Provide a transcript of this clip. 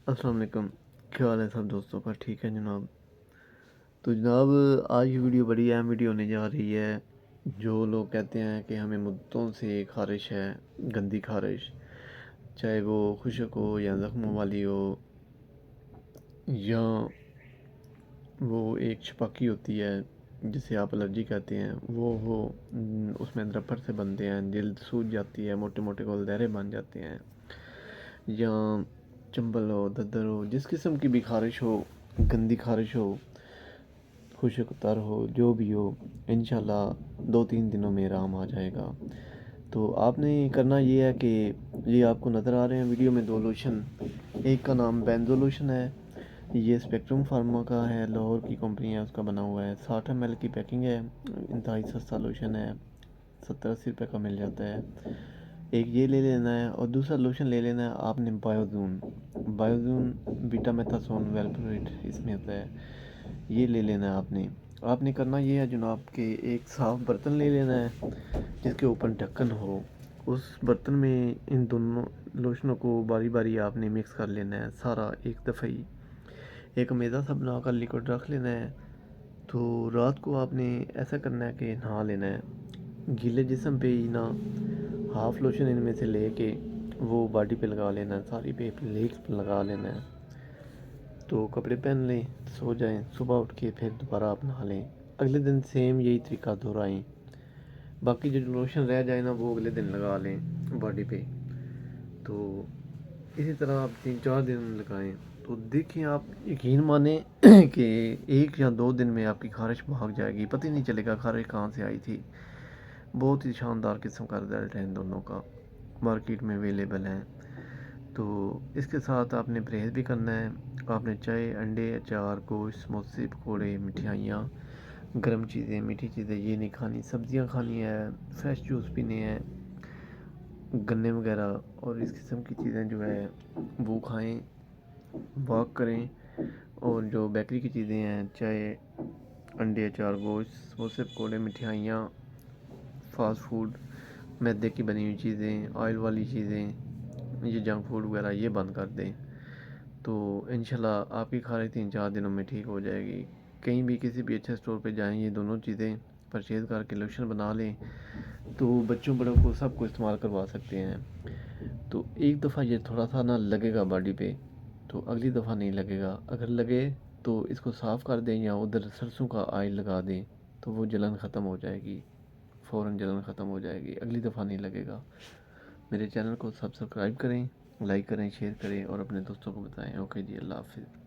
السلام علیکم، کیا حال ہے سب دوستوں کا؟ ٹھیک ہے جناب؟ تو جناب آج کی ویڈیو بڑی اہم ویڈیو ہونے جا رہی ہے۔ جو لوگ کہتے ہیں کہ ہمیں مدتوں سے خارش ہے، گندی خارش، چاہے وہ خشک ہو یا زخموں والی ہو یا وہ ایک چھپاکی ہوتی ہے جسے آپ الرجی کہتے ہیں، وہ اس میں درپر سے بنتے ہیں، جلد سوج جاتی ہے، موٹے موٹے گول بن جاتے ہیں، یا چنبل ہو، ددر ہو، جس قسم کی بھی خارش ہو، گندی خارش ہو، خشک تر ہو، جو بھی ہو، انشاءاللہ 2-3 دنوں میں آرام آ جائے گا۔ تو آپ نے کرنا یہ ہے کہ یہ آپ کو نظر آ رہے ہیں ویڈیو میں 2 لوشن، ایک کا نام بینزو لوشن ہے، یہ اسپیکٹرم فارما کا ہے، لاہور کی کمپنی ہے، اس کا بنا ہوا ہے، 60 ml کی پیکنگ ہے، انتہائی سستا لوشن ہے، 70-80 روپے کا مل جاتا ہے۔ ایک یہ لے لینا ہے، اور دوسرا لوشن لے لینا ہے آپ نے بایوزون بیٹا میتھاسون ویلپرویٹ اس میں ہوتا ہے، یہ لے لینا ہے آپ نے کرنا یہ ہے جناب کہ ایک صاف برتن لے لینا ہے جس کے اوپر ڈھکن ہو، اس برتن میں ان دونوں لوشنوں کو باری باری آپ نے مکس کر لینا ہے سارا ایک دفعہ ہی، ایک میزہ سا بنا کر لیکوڈ رکھ لینا ہے۔ تو رات کو آپ نے ایسا کرنا ہے کہ نہا لینا ہے، گیلے جسم پہ ہی نا ہاف لوشن ان میں سے لے کے وہ باڈی پہ لگا لینا ہے، ساری پہ لیگس پہ لگا لینا ہے، تو کپڑے پہن لیں، سو جائیں، صبح اٹھ کے پھر دوبارہ آپ نہا لیں، اگلے دن سیم یہی طریقہ دہرائیں، باقی جو لوشن رہ جائے نا وہ اگلے دن لگا لیں باڈی پہ۔ تو اسی طرح آپ 3-4 دن لگائیں تو دیکھیں، آپ یقین مانیں کہ 1 یا 2 دن میں آپ کی خارش بھاگ جائے گی، پتہ ہی نہیں چلے گا خارش کہاں سے آئی تھی۔ بہت ہی شاندار قسم کا رزلٹ ہے ان دونوں کا، مارکیٹ میں اویلیبل ہیں۔ تو اس کے ساتھ آپ نے پرہیز بھی کرنا ہے، آپ نے چائے، انڈے، اچار، گوشت، سموسے، پکوڑے، مٹھائیاں، گرم چیزیں، میٹھی چیزیں یہ نہیں کھانی، سبزیاں کھانی ہے، فریش جوس پینے ہیں، گنے وغیرہ اور اس قسم کی چیزیں جو ہے وہ کھائیں، واک کریں، اور جو بیکری کی چیزیں ہیں، چائے، انڈے، اچار، گوشت، سموسے، پکوڑے، مٹھائیاں، فاسٹ فوڈ، میدے کی بنی ہوئی چیزیں، آئل والی چیزیں، یہ جنک فوڈ وغیرہ یہ بند کر دیں، تو انشاءاللہ آپ کی خارش 3-4 دنوں میں ٹھیک ہو جائے گی۔ کہیں بھی کسی بھی اچھے اسٹور پہ جائیں، یہ دونوں چیزیں پرچیز کر کے لوشن بنا لیں تو بچوں بڑوں کو سب کو استعمال کروا سکتے ہیں۔ تو ایک دفعہ یہ تھوڑا سا نہ لگے گا باڈی پہ، تو اگلی دفعہ نہیں لگے گا، اگر لگے تو اس کو صاف کر دیں یا ادھر سرسوں کا آئل لگا دیں تو وہ جلن ختم ہو جائے گی، فوراً جلن ختم ہو جائے گی، اگلی دفعہ نہیں لگے گا۔ میرے چینل کو سبسکرائب کریں، لائک کریں، شیئر کریں اور اپنے دوستوں کو بتائیں۔ اوکے جی، اللہ حافظ۔